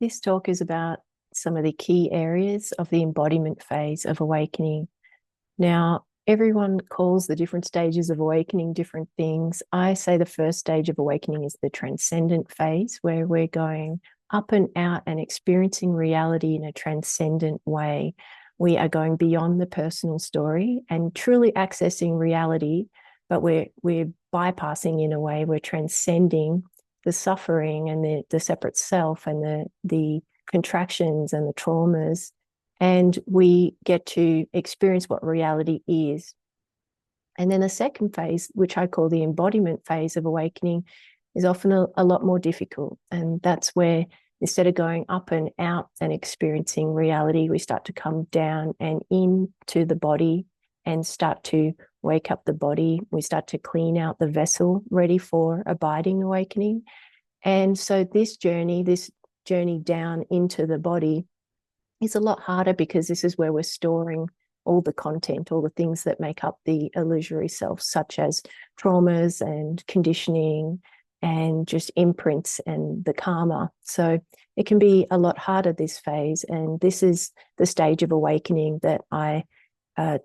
This talk is about some of the key areas of the embodiment phase of awakening. Now, everyone calls the different stages of awakening different things. I say the first stage of awakening is the transcendent phase, where we're going up and out and experiencing reality in a transcendent way. We are going beyond the personal story and truly accessing reality, but we're bypassing, in a way, we're transcending the suffering and the separate self and the contractions and the traumas, and we get to experience what reality is. And then the second phase, which I call the embodiment phase of awakening, is often a lot more difficult. And that's where, instead of going up and out and experiencing reality, we start to come down and into the body and start to wake up the body. We start to clean out the vessel, ready for abiding awakening. And so this journey down into the body is a lot harder, because this is where we're storing all the content, all the things that make up the illusory self, such as traumas and conditioning and just imprints and the karma. So it can be a lot harder, this phase. And this is the stage of awakening that I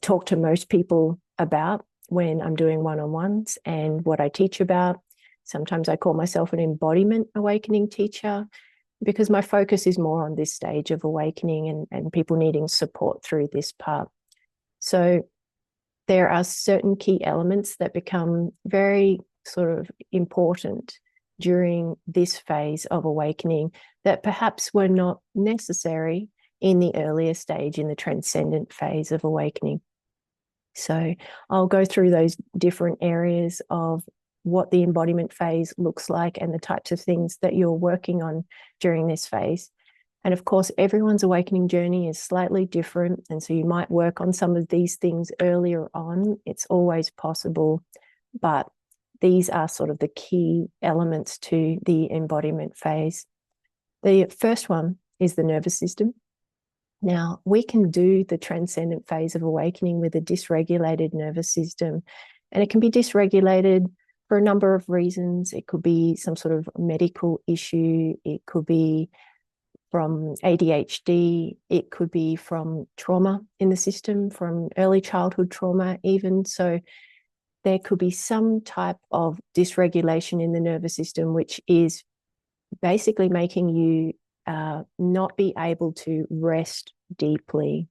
talk to most people about when I'm doing one-on-ones and what I teach about. Sometimes I call myself an embodiment awakening teacher, because my focus is more on this stage of awakening and people needing support through this part. So there are certain key elements that become very sort of important during this phase of awakening that perhaps were not necessary in the earlier stage, in the transcendent phase of awakening. So I'll go through those different areas of what the embodiment phase looks like and the types of things that you're working on during this phase. And of course, everyone's awakening journey is slightly different. And so you might work on some of these things earlier on. It's always possible, but these are sort of the key elements to the embodiment phase. The first one is the nervous system. Now, we can do the transcendent phase of awakening with a dysregulated nervous system, and it can be dysregulated for a number of reasons. It could be some sort of medical issue. It could be from ADHD. It could be from trauma in the system, from early childhood trauma even. So there could be some type of dysregulation in the nervous system, which is basically making you not be able to rest deeply,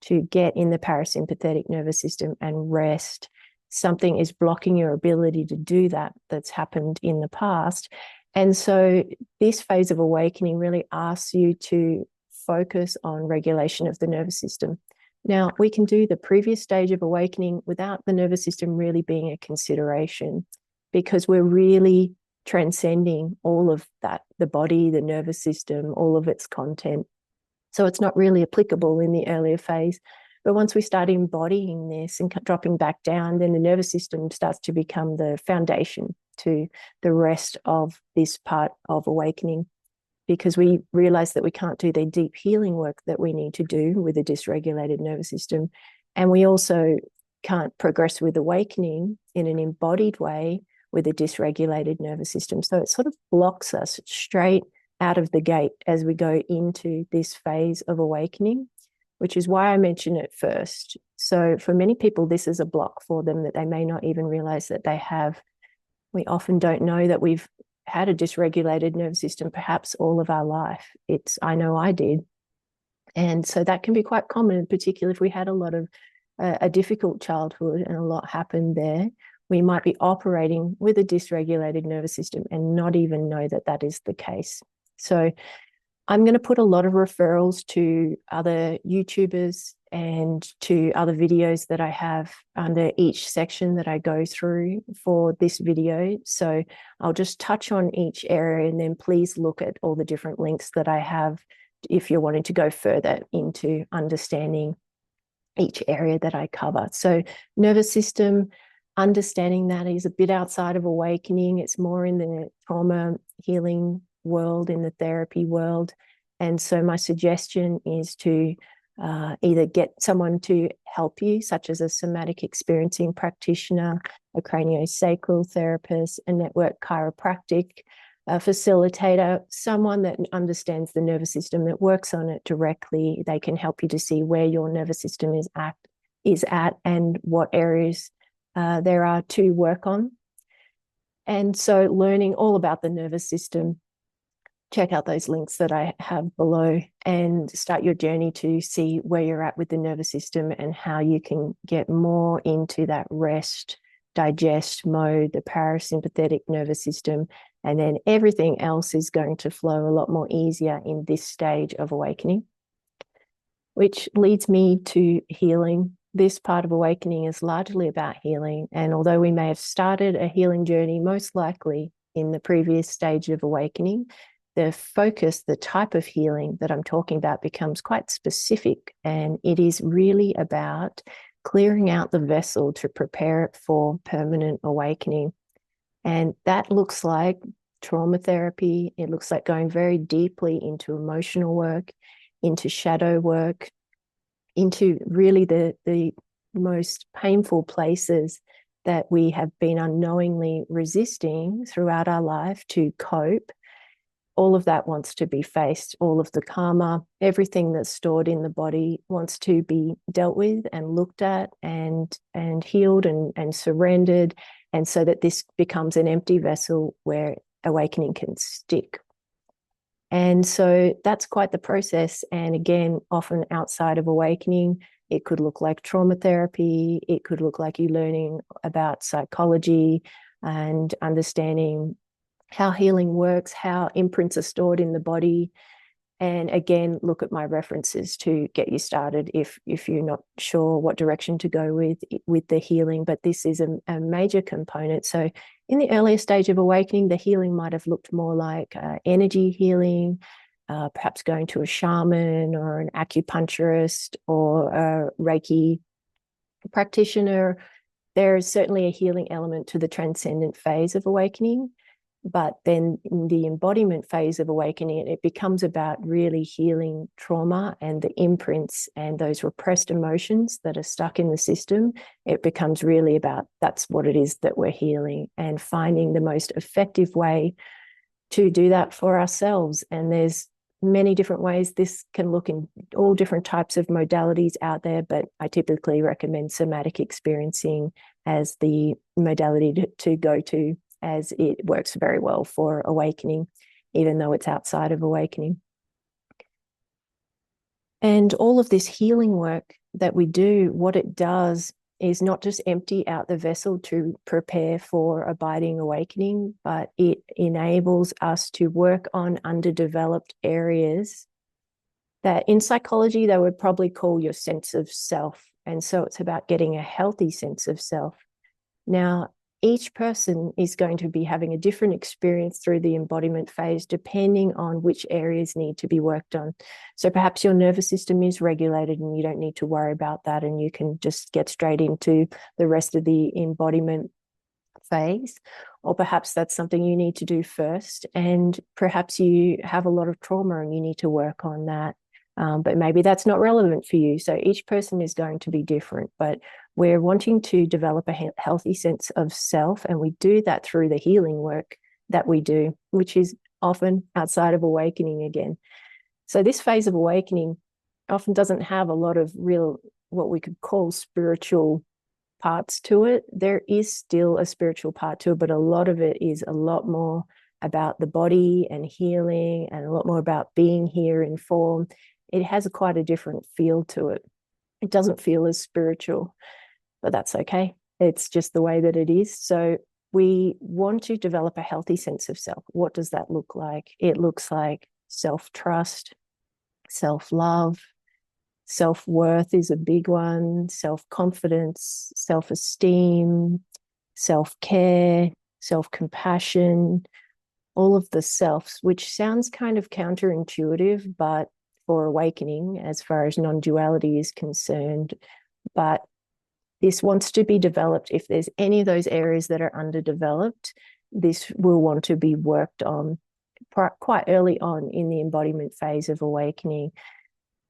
to get in the parasympathetic nervous system and rest. Something is blocking your ability to do that, that's happened in the past. And so this phase of awakening really asks you to focus on regulation of the nervous system. Now, we can do the previous stage of awakening without the nervous system really being a consideration, because we're really transcending all of that, the body, the nervous system, all of its content. So it's not really applicable in the earlier phase. But once we start embodying this and dropping back down, then the nervous system starts to become the foundation to the rest of this part of awakening, because we realize that we can't do the deep healing work that we need to do with a dysregulated nervous system. And we also can't progress with awakening in an embodied way with a dysregulated nervous system. So it sort of blocks us straight out of the gate as we go into this phase of awakening, which is why I mention it first. So for many people, this is a block for them that they may not even realize that they have. We often don't know that we've had a dysregulated nervous system perhaps all of our life. I know I did. And so that can be quite common, particularly if we had a difficult childhood and a lot happened there. We might be operating with a dysregulated nervous system and not even know that that is the case. So I'm going to put a lot of referrals to other YouTubers and to other videos that I have under each section that I go through for this video. So I'll just touch on each area, and then please look at all the different links that I have if you're wanting to go further into understanding each area that I cover. So nervous system, understanding that is a bit outside of awakening. It's more in the trauma healing world, in the therapy world. And so my suggestion is to either get someone to help you, such as a somatic experiencing practitioner, a craniosacral therapist, a network chiropractic, a facilitator, someone that understands the nervous system, that works on it directly. They can help you to see where your nervous system is at and what areas there are to work on. And so learning all about the nervous system, check out those links that I have below and start your journey to see where you're at with the nervous system and how you can get more into that rest, digest mode, the parasympathetic nervous system, and then everything else is going to flow a lot more easier in this stage of awakening. Which leads me to healing. This part of awakening is largely about healing. And although we may have started a healing journey, most likely in the previous stage of awakening, the focus, the type of healing that I'm talking about becomes quite specific. And it is really about clearing out the vessel to prepare it for permanent awakening. And that looks like trauma therapy. It looks like going very deeply into emotional work, into shadow work, into really the most painful places that we have been unknowingly resisting throughout our life to cope. All of that wants to be faced. All of the karma, everything that's stored in the body wants to be dealt with and looked at and healed and surrendered, and so that this becomes an empty vessel where awakening can stick. And so that's quite the process. And again, often outside of awakening, it could look like trauma therapy. It could look like you learning about psychology and understanding how healing works, how imprints are stored in the body. And again, look at my references to get you started if you're not sure what direction to go with the healing. But this is a major component. So in the earlier stage of awakening, the healing might have looked more like energy healing, perhaps going to a shaman or an acupuncturist or a Reiki practitioner. There is certainly a healing element to the transcendent phase of awakening. But then in the embodiment phase of awakening, it becomes about really healing trauma and the imprints and those repressed emotions that are stuck in the system. It becomes really about that's what it is that we're healing and finding the most effective way to do that for ourselves. And there's many different ways this can look in all different types of modalities out there, but I typically recommend somatic experiencing as the modality to go to, as it works very well for awakening, even though it's outside of awakening. And all of this healing work that we do, what it does is not just empty out the vessel to prepare for abiding awakening, but it enables us to work on underdeveloped areas that in psychology they would probably call your sense of self. And so it's about getting a healthy sense of self. Now, each person is going to be having a different experience through the embodiment phase, depending on which areas need to be worked on. So perhaps your nervous system is regulated and you don't need to worry about that, and you can just get straight into the rest of the embodiment phase. Or perhaps that's something you need to do first, and perhaps you have a lot of trauma and you need to work on that. But maybe that's not relevant for you. So each person is going to be different, but we're wanting to develop a healthy sense of self, and we do that through the healing work that we do, which is often outside of awakening again. So this phase of awakening often doesn't have a lot of real, what we could call spiritual parts to it. There is still a spiritual part to it, but a lot of it is a lot more about the body and healing, and a lot more about being here in form. It has quite a different feel to it. It doesn't feel as spiritual, but that's okay. It's just the way that it is. So we want to develop a healthy sense of self. What does that look like? It looks like self-trust, self-love, self-worth is a big one, self-confidence, self-esteem, self-care, self-compassion, all of the selves, which sounds kind of counterintuitive, but for awakening, as far as non-duality is concerned. But this wants to be developed. If there's any of those areas that are underdeveloped, this will want to be worked on quite early on in the embodiment phase of awakening.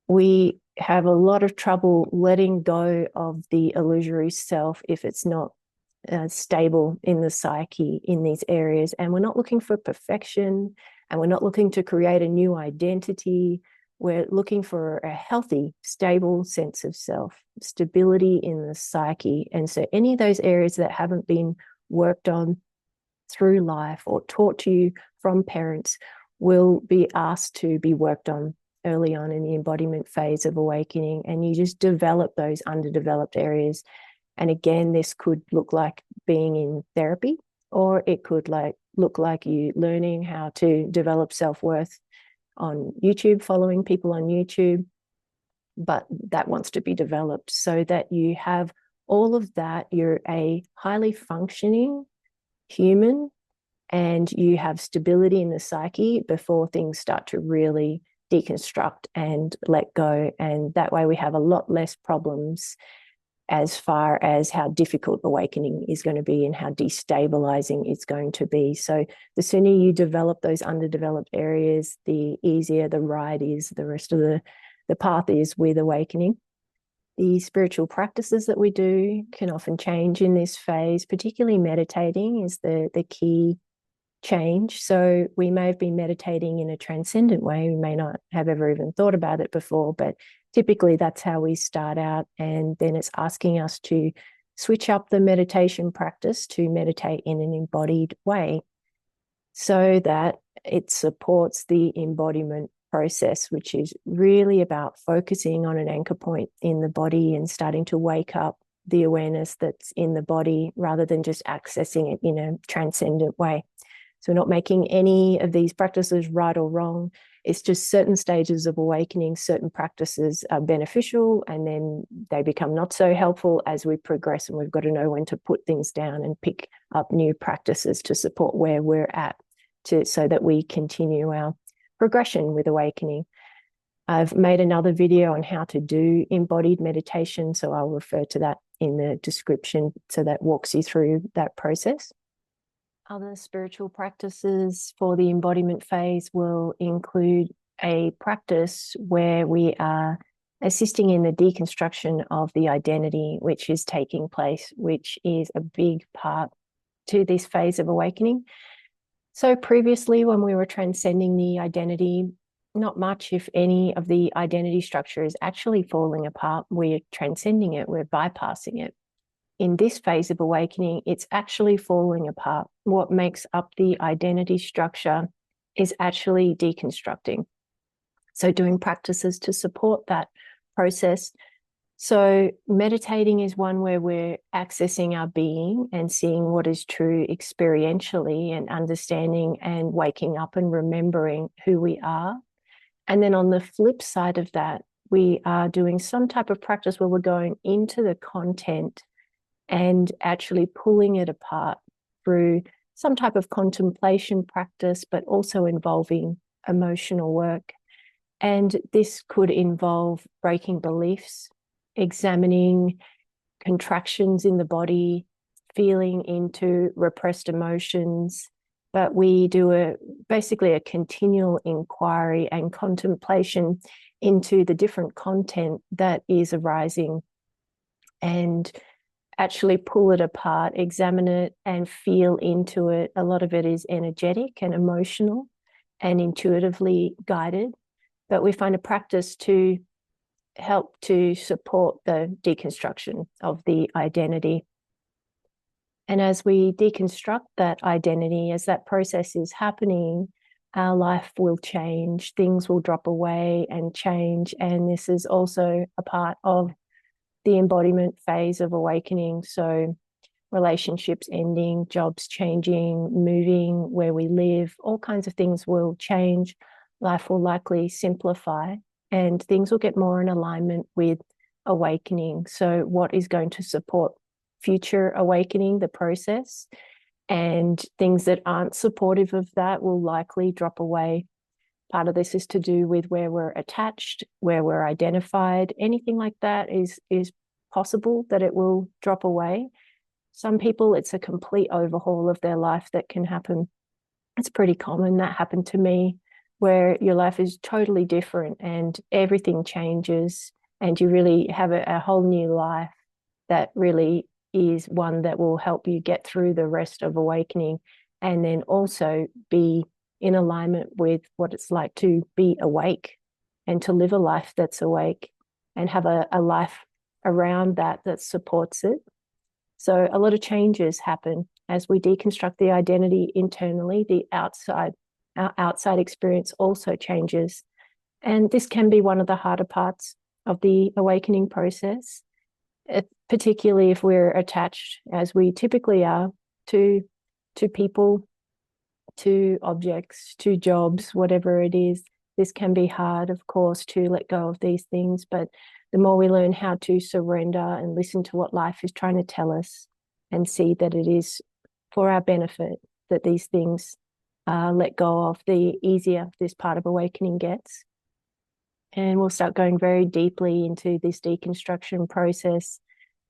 We have a lot of trouble letting go of the illusory self if it's not stable in the psyche in these areas. And we're not looking for perfection, and we're not looking to create a new identity. We're looking for a healthy, stable sense of self, stability in the psyche. And so any of those areas that haven't been worked on through life or taught to you from parents will be asked to be worked on early on in the embodiment phase of awakening. And you just develop those underdeveloped areas. And again, this could look like being in therapy, or it could look like you learning how to develop self-worth on YouTube, following people on YouTube. But that wants to be developed so that you have all of that. You're a highly functioning human, and you have stability in the psyche before things start to really deconstruct and let go. And that way we have a lot less problems as far as how difficult awakening is going to be and how destabilizing it's going to be. So the sooner you develop those underdeveloped areas, the easier the ride is, the rest of the path is with awakening. The spiritual practices that we do can often change in this phase, particularly meditating is the key change. So we may have been meditating in a transcendent way. We may not have ever even thought about it before, but typically that's how we start out. And then it's asking us to switch up the meditation practice to meditate in an embodied way so that it supports the embodiment process, which is really about focusing on an anchor point in the body and starting to wake up the awareness that's in the body rather than just accessing it in a transcendent way. So we're not making any of these practices right or wrong. It's just certain stages of awakening, certain practices are beneficial, and then they become not so helpful as we progress, and we've got to know when to put things down and pick up new practices to support where we're at, so that we continue our progression with awakening. I've made another video on how to do embodied meditation, so I'll refer to that in the description, so that walks you through that process. Other spiritual practices for the embodiment phase will include a practice where we are assisting in the deconstruction of the identity which is taking place, which is a big part to this phase of awakening. So previously, when we were transcending the identity, not much, if any, of the identity structure is actually falling apart. We're transcending it, we're bypassing it. In this phase of awakening, it's actually falling apart. What makes up the identity structure is actually deconstructing. So doing practices to support that process. So meditating is one where we're accessing our being and seeing what is true experientially and understanding and waking up and remembering who we are. And then on the flip side of that, we are doing some type of practice where we're going into the content and actually pulling it apart through some type of contemplation practice, but also involving emotional work. And this could involve breaking beliefs, examining contractions in the body, feeling into repressed emotions. But we do basically a continual inquiry and contemplation into the different content that is arising, and actually pull it apart, examine it, and feel into it. A lot of it is energetic and emotional and intuitively guided. But we find a practice to help to support the deconstruction of the identity. And as we deconstruct that identity, as that process is happening, our life will change, things will drop away and change. And this is also a part of the embodiment phase of awakening. So relationships ending, jobs changing, moving where we live, all kinds of things will change. Life will likely simplify and things will get more in alignment with awakening. So what is going to support future awakening, the process, and things that aren't supportive of that will likely drop away. Part of this is to do with where we're attached, where we're identified. Anything like that is possible that it will drop away. Some people, it's a complete overhaul of their life that can happen. It's pretty common. That happened to me, where your life is totally different and everything changes and you really have a whole new life that really is one that will help you get through the rest of awakening, and then also be in alignment with what it's like to be awake and to live a life that's awake and have a life around that supports it. So a lot of changes happen as we deconstruct the identity internally. Our outside experience also changes. And this can be one of the harder parts of the awakening process, particularly if we're attached, as we typically are, to people, to objects, to jobs, whatever it is. This can be hard, of course, to let go of these things, but the more we learn how to surrender and listen to what life is trying to tell us and see that it is for our benefit that these things are let go of, the easier this part of awakening gets. And we'll start going very deeply into this deconstruction process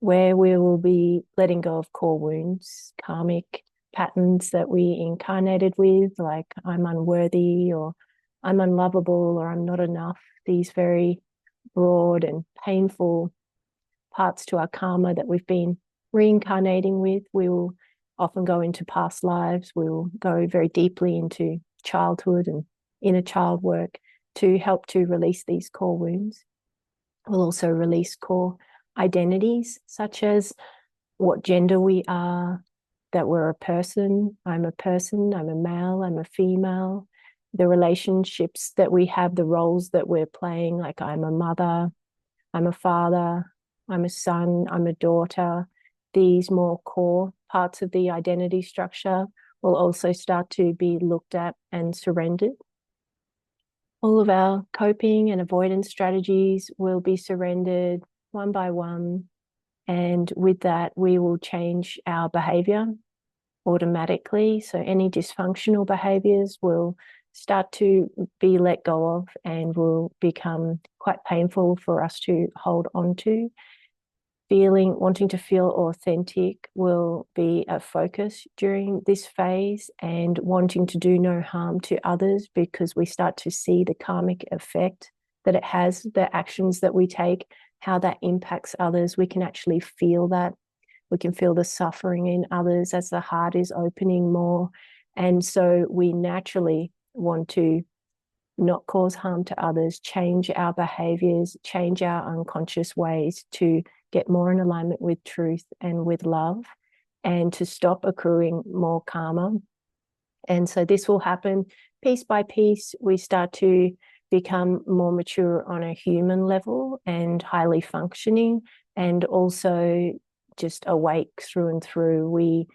where we will be letting go of core wounds, karmic patterns that we incarnated with, like I'm unworthy or I'm unlovable or I'm not enough. These very broad and painful parts to our karma that we've been reincarnating with. We will often go into past lives. We will go very deeply into childhood and inner child work to help to release these core wounds. We'll also release core identities, such as what gender we are, that we're a person, I'm a male, I'm a female, the relationships that we have, the roles that we're playing, like I'm a mother, I'm a father, I'm a son, I'm a daughter. These more core parts of the identity structure will also start to be looked at and surrendered. All of our coping and avoidance strategies will be surrendered one by one. And with that, we will change our behavior automatically. So any dysfunctional behaviors will start to be let go of and will become quite painful for us to hold on to. Wanting to feel authentic will be a focus during this phase, and wanting to do no harm to others, because we start to see the karmic effect that it has, the actions that we take, how that impacts others. We can actually feel that. We can feel the suffering in others as the heart is opening more. And so we naturally want to not cause harm to others, change our behaviors, change our unconscious ways to get more in alignment with truth and with love, and to stop accruing more karma. And so this will happen piece by piece. We start to become more mature on a human level and highly functioning, and also just awake through and through. We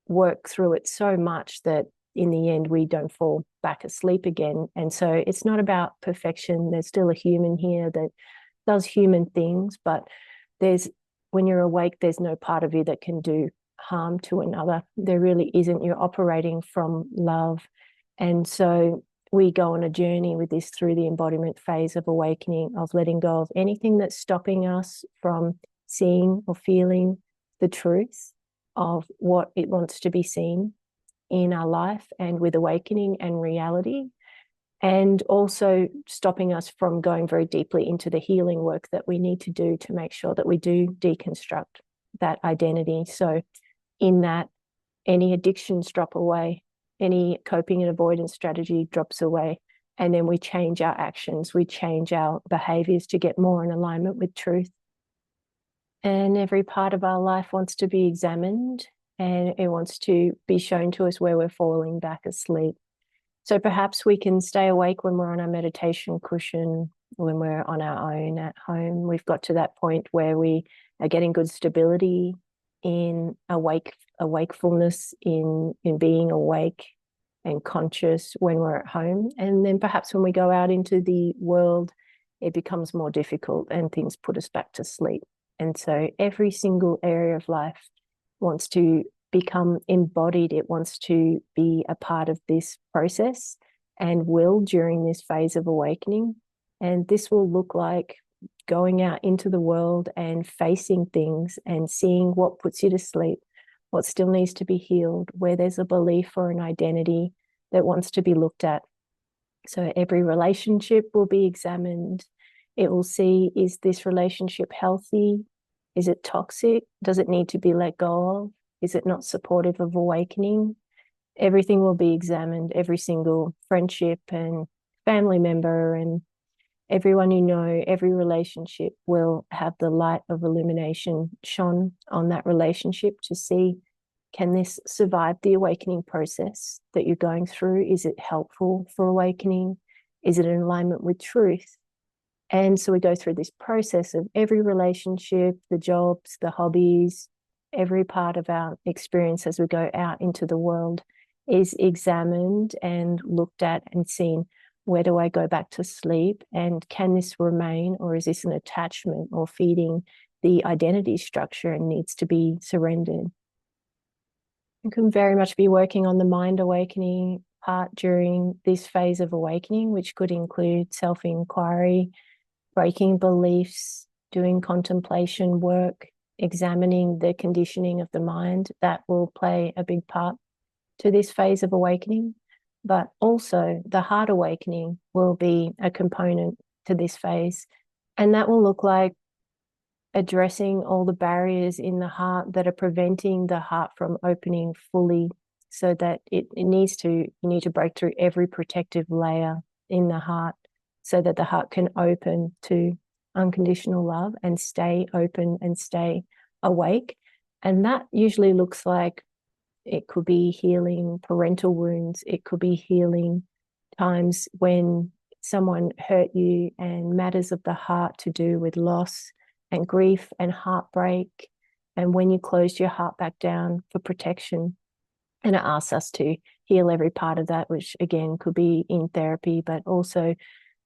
work through it so much that in the end, we don't fall back asleep again. And so it's not about perfection. There's still a human here that does human things, but when you're awake, there's no part of you that can do harm to another. There really isn't. You're operating from love. And so we go on a journey with this through the embodiment phase of awakening, of letting go of anything that's stopping us from seeing or feeling the truth of what it wants to be seen in our life and with awakening and reality, and also stopping us from going very deeply into the healing work that we need to do to make sure that we do deconstruct that identity. So in that, any addictions drop away, any coping and avoidance strategy drops away, and then we change our actions, we change our behaviors to get more in alignment with truth. And every part of our life wants to be examined, and it wants to be shown to us where we're falling back asleep. So perhaps we can stay awake when we're on our meditation cushion, when we're on our own at home. We've got to that point where we are getting good stability in awakefulness, in being awake and conscious when we're at home. And then perhaps when we go out into the world, it becomes more difficult and things put us back to sleep. And so every single area of life wants to become embodied. It wants to be a part of this process and will during this phase of awakening. And this will look like going out into the world and facing things and seeing what puts you to sleep, what still needs to be healed, where there's a belief or an identity that wants to be looked at. So every relationship will be examined. It will see, is this relationship healthy? Is it toxic? Does it need to be let go of? Is it not supportive of awakening? Everything will be examined, every single friendship and family member and everyone you know, every relationship will have the light of illumination shone on that relationship to see, can this survive the awakening process that you're going through? Is it helpful for awakening? Is it in alignment with truth? And so we go through this process of every relationship, the jobs, the hobbies, every part of our experience as we go out into the world is examined and looked at and seen. Where do I go back to sleep? And can this remain, or is this an attachment or feeding the identity structure and needs to be surrendered? You can very much be working on the mind awakening part during this phase of awakening, which could include self-inquiry, breaking beliefs, doing contemplation work, examining the conditioning of the mind. That will play a big part to this phase of awakening. But also the heart awakening will be a component to this phase. And that will look like addressing all the barriers in the heart that are preventing the heart from opening fully, so that you need to break through every protective layer in the heart so that the heart can open to unconditional love and stay open and stay awake. And that usually looks like, it could be healing parental wounds. It could be healing times when someone hurt you and matters of the heart to do with loss and grief and heartbreak. And when you closed your heart back down for protection. And it asks us to heal every part of that, which again could be in therapy, but also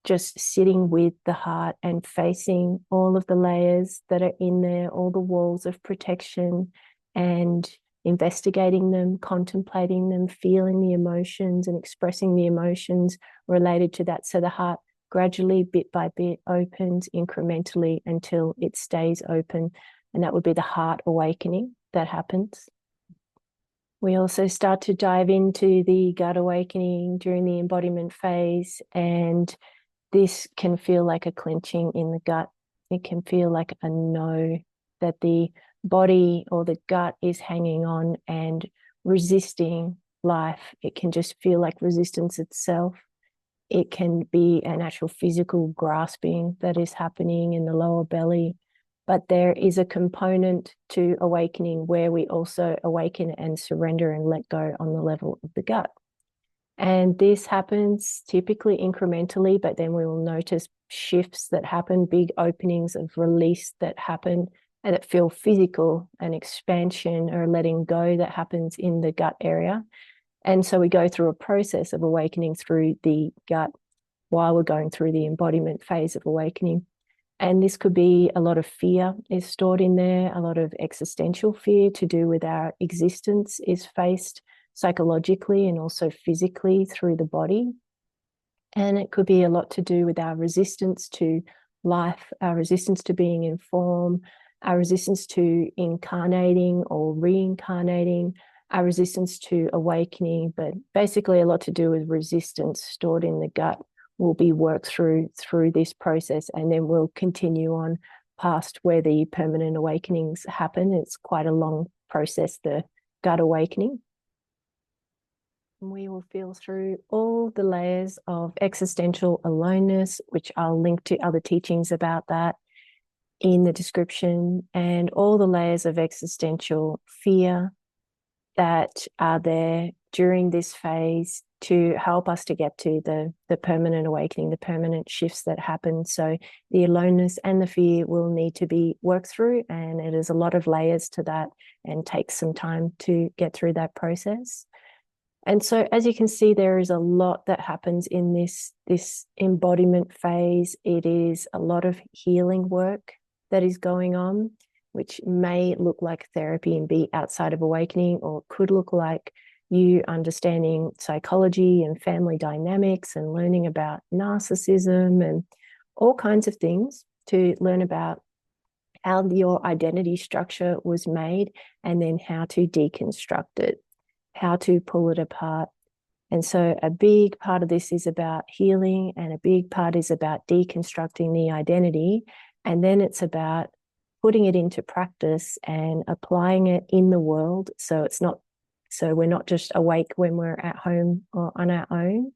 just sitting with the heart and facing all of the layers that are in there, all the walls of protection, and investigating them, contemplating them, feeling the emotions and expressing the emotions related to that. So the heart gradually, bit by bit, opens incrementally until it stays open. And that would be the heart awakening that happens. We also start to dive into the gut awakening during the embodiment phase. And this can feel like a clenching in the gut. It can feel like a no, that the body or the gut is hanging on and resisting life. It can just feel like resistance itself. It can be an actual physical grasping that is happening in the lower belly. But there is a component to awakening where we also awaken and surrender and let go on the level of the gut. And this happens typically incrementally, but then we will notice shifts that happen, big openings of release that happen and that feel physical, an expansion or letting go that happens in the gut area. And so we go through a process of awakening through the gut while we're going through the embodiment phase of awakening. And this could be a lot of fear is stored in there, a lot of existential fear to do with our existence is faced psychologically and also physically through the body. And it could be a lot to do with our resistance to life, our resistance to being in form, our resistance to incarnating or reincarnating, our resistance to awakening, but basically a lot to do with resistance stored in the gut will be worked through this process, and then we'll continue on past where the permanent awakenings happen. It's quite a long process, the gut awakening. We will feel through all the layers of existential aloneness, which I'll link to other teachings about that in the description, and all the layers of existential fear that are there during this phase to help us to get to the permanent awakening, the permanent shifts that happen. So the aloneness and the fear will need to be worked through, and it is a lot of layers to that and takes some time to get through that process. And so, as you can see, there is a lot that happens in this embodiment phase. It is a lot of healing work that is going on, which may look like therapy and be outside of awakening, or could look like you understanding psychology and family dynamics and learning about narcissism and all kinds of things to learn about how your identity structure was made and then how to deconstruct it, how to pull it apart. And so a big part of this is about healing, and a big part is about deconstructing the identity. And then it's about putting it into practice and applying it in the world. So we're not just awake when we're at home or on our own,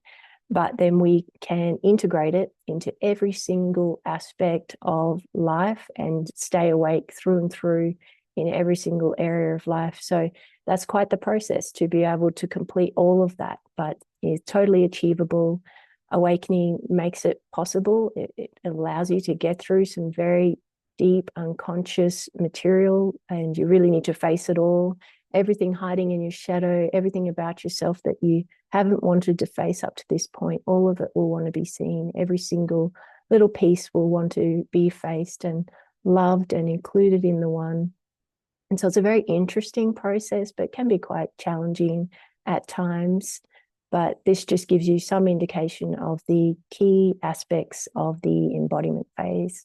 but then we can integrate it into every single aspect of life and stay awake through and through in every single area of life. So that's quite the process to be able to complete all of that, but it's totally achievable. Awakening makes it possible. It allows you to get through some very deep unconscious material, and you really need to face it all. Everything hiding in your shadow, everything about yourself that you haven't wanted to face up to this point, all of it will want to be seen. Every single little piece will want to be faced and loved and included in the one. And so it's a very interesting process, but can be quite challenging at times. But this just gives you some indication of the key aspects of the embodiment phase.